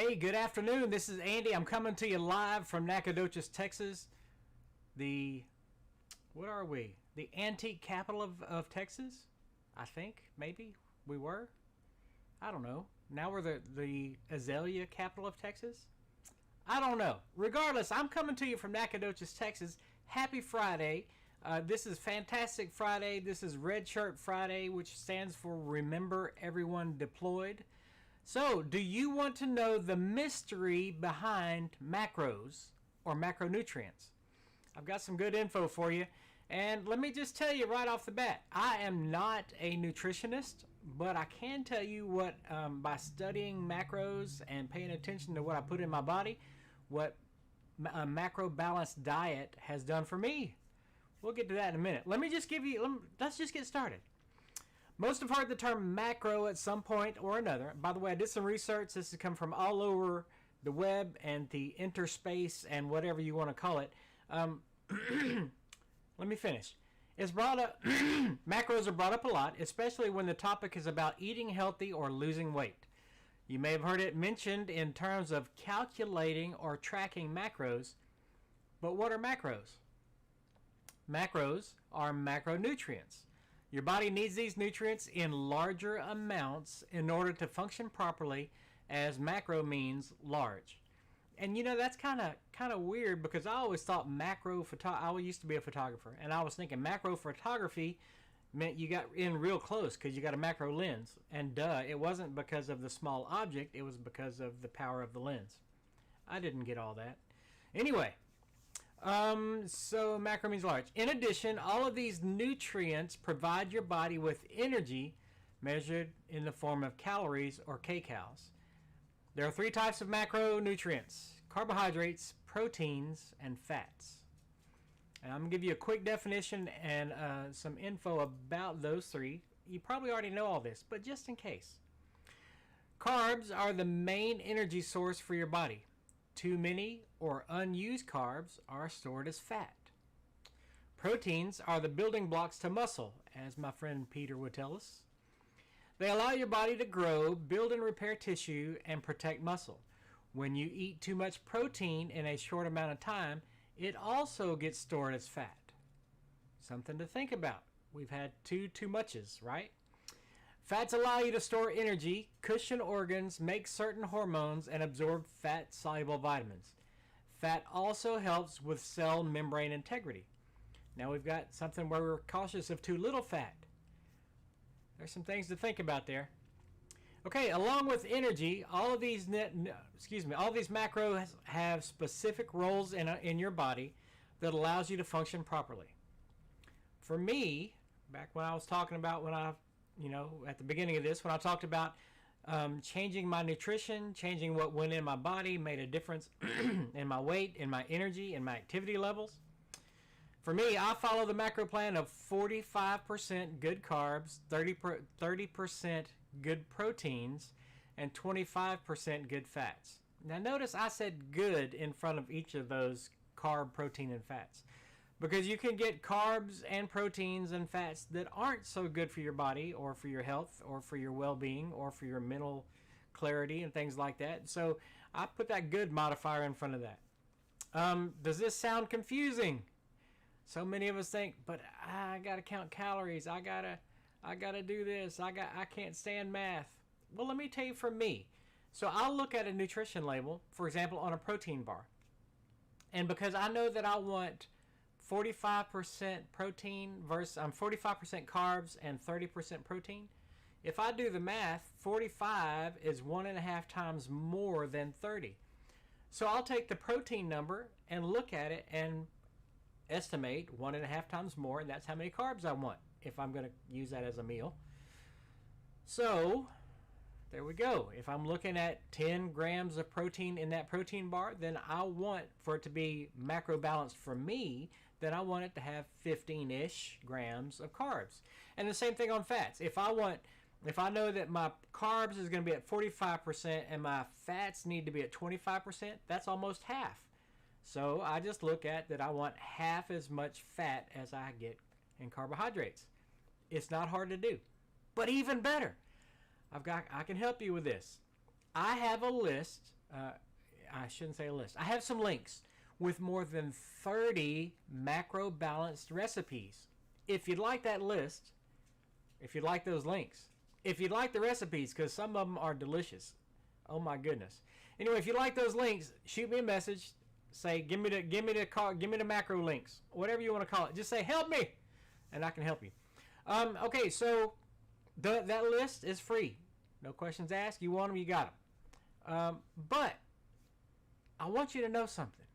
Hey, good afternoon. This is Andy. I'm coming to you live from Nacogdoches, Texas. What are we? The antique capital of Texas? I think, maybe. We were? I don't know. Now we're the azalea capital of Texas? I don't know. Regardless, I'm coming to you from Nacogdoches, Texas. Happy Friday. This is Fantastic Friday. This is Red Shirt Friday, which stands for Remember Everyone Deployed. So, do you want to know the mystery behind macros or macronutrients? I've got some good info for you. And let me just tell you right off the bat, I am not a nutritionist, but I can tell you what, by studying macros and paying attention to what I put in my body, what a macro balanced diet has done for me. We'll get to that in a minute. Let's just get started. Most have heard the term macro at some point or another. By the way, I did some research. This has come from all over the web and the interspace and whatever you want to call it. Let me finish. It's brought up. Macros are brought up a lot, especially when the topic is about eating healthy or losing weight. You may have heard it mentioned in terms of calculating or tracking macros. But what are macros? Macros are macronutrients. Your body needs these nutrients in larger amounts in order to function properly, as macro means large. And you know, that's kind of weird, because I always thought I used to be a photographer, and I was thinking macro photography meant you got in real close because you got a macro lens. And it wasn't because of the small object, it was because of the power of the lens. I didn't get all that. Anyway, so macro means large. In addition, all of these nutrients provide your body with energy measured in the form of calories or kcals. There are three types of macronutrients: carbohydrates, proteins, and fats. And I'm going to give you a quick definition and some info about those three. You probably already know all this, but just in case. Carbs are the main energy source for your body. Too many or unused carbs are stored as fat. Proteins are the building blocks to muscle, as my friend Peter would tell us. They allow your body to grow, build and repair tissue, and protect muscle. When you eat too much protein in a short amount of time, it also gets stored as fat. Something to think about. We've had too muches, right? Fats allow you to store energy, cushion organs, make certain hormones, and absorb fat-soluble vitamins. Fat also helps with cell membrane integrity. Now we've got something where we're cautious of too little fat. There's some things to think about there. Okay, along with energy, all of these macros have specific roles in your body that allows you to function properly. For me, back when I was talking about at the beginning of this, when I talked about changing my nutrition, changing what went in my body, made a difference in my weight, in my energy, in my activity levels. For me, I follow the macro plan of 45% good carbs, 30% good proteins, and 25% good fats. Now notice I said good in front of each of those: carb, protein, and fats. Because you can get carbs and proteins and fats that aren't so good for your body or for your health or for your well-being or for your mental clarity and things like that. So I put that good modifier in front of that. Does this sound confusing? So many of us think, but I gotta count calories. I gotta do this. I can't stand math. Well, let me tell you, for me. So I'll look at a nutrition label, for example, on a protein bar. And because I know that I want 45% protein versus 45% carbs and 30% protein. If I do the math, 45 is 1.5 times more than 30. So I'll take the protein number and look at it and estimate 1.5 times more, and that's how many carbs I want if I'm going to use that as a meal. So there we go. If I'm looking at 10 grams of protein in that protein bar, then I want for it to be macro balanced for me, then I want it to have 15-ish grams of carbs. And the same thing on fats. If I know that my carbs is going to be at 45% and my fats need to be at 25%, that's almost half. So I just look at that I want half as much fat as I get in carbohydrates. It's not hard to do. But even better, I can help you with this. I have a list I shouldn't say a list. I have some links with more than 30 macro balanced recipes. If you'd like that list, if you'd like those links, if you'd like the recipes, because some of them are delicious. Oh my goodness. Anyway, if you like those links, shoot me a message. Say, give me the macro links, whatever you want to call it. Just say, help me, and I can help you. Okay, so that list is free. No questions asked. You want them, you got them. But I want you to know something.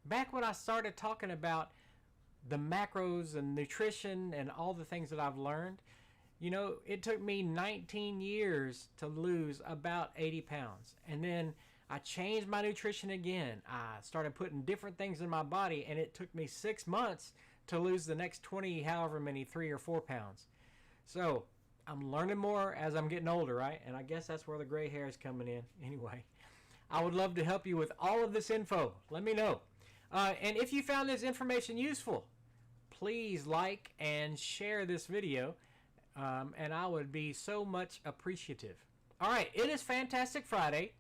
Back when I started talking about the macros and nutrition and all the things that I've learned, you know, it took me 19 years to lose about 80 pounds. And then I changed my nutrition again. I started putting different things in my body, and it took me 6 months to lose the next 20, however many, 3 or 4 pounds. So I'm learning more as I'm getting older, right? And I guess that's where the gray hair is coming in. Anyway, I would love to help you with all of this info. Let me know. And if you found this information useful, please like and share this video. And I would be so much appreciative. All right, it is Fantastic Friday.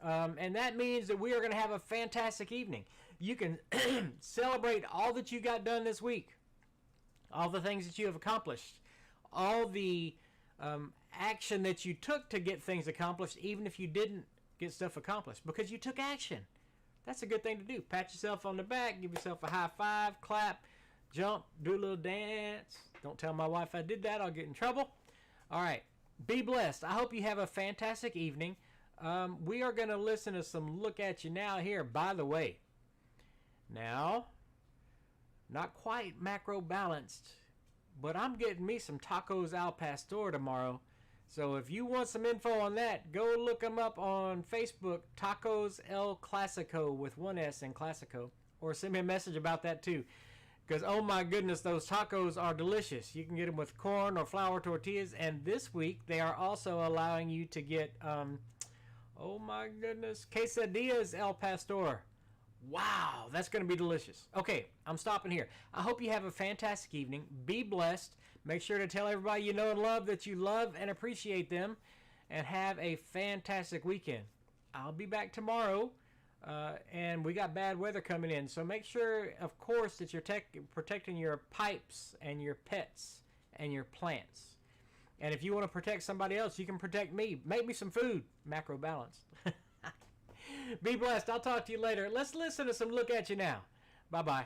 And that means that we are going to have a fantastic evening. You can celebrate all that you got done this week, all the things that you have accomplished, all the action that you took to get things accomplished, even if you didn't get stuff accomplished, because you took action. That's a good thing to do. Pat yourself on the back, give yourself a high five, clap, jump, do a little dance. Don't tell my wife I did that. I'll get in trouble. All right. Be blessed. I hope you have a fantastic evening. We are going to listen to some Look At You Now here, by the way. Now, not quite macro balanced, but I'm getting me some tacos al pastor tomorrow. So if you want some info on that, go look them up on Facebook, Tacos El Clasico with one S in Clasico, or send me a message about that too. Because, oh my goodness, those tacos are delicious. You can get them with corn or flour tortillas. And this week, they are also allowing you to get, oh my goodness, quesadillas El Pastor. Wow, that's going to be delicious. Okay, I'm stopping here. I hope you have a fantastic evening. Be blessed. Make sure to tell everybody you know and love that you love and appreciate them. And have a fantastic weekend. I'll be back tomorrow. And we got bad weather coming in, so make sure, of course, that you're protecting your pipes and your pets and your plants. And if you want to protect somebody else, you can protect me. Make me some food, macro balanced. Be blessed. I'll talk to you later. Let's listen to some Look At You Now. Bye-bye.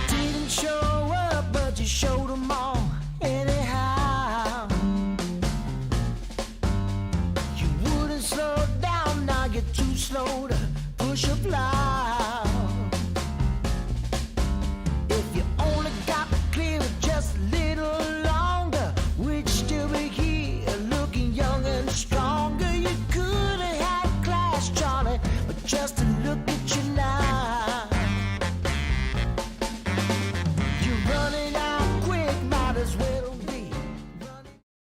Didn't show up, but you showed them all. Anyhow, you wouldn't slow down, now you're too slow to push a fly.